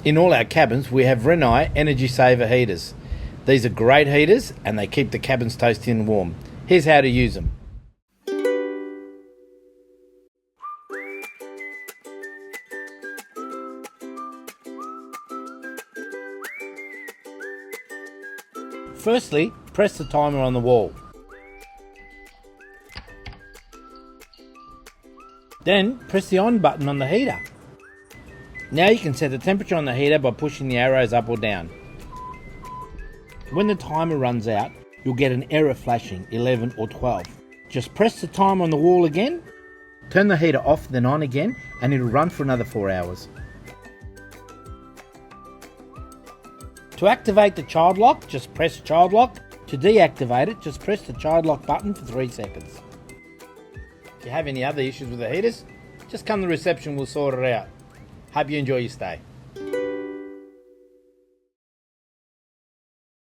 In all our cabins, we have Rinnai Energy Saver heaters. These are great heaters and they keep the cabins toasty and warm. Here's how to use them. Firstly, press the timer on the wall. Then press the on button on the heater. Now you can set the temperature on the heater by pushing the arrows up or down. When the timer runs out, you'll get an error flashing 11 or 12. Just press the timer on the wall again, turn the heater off then on again, and it'll run for another 4 hours. To activate the child lock, just press child lock. To deactivate it, just press the child lock button for 3 seconds. If you have any other issues with the heaters, just come to reception, we'll sort it out. Hope you enjoy your stay.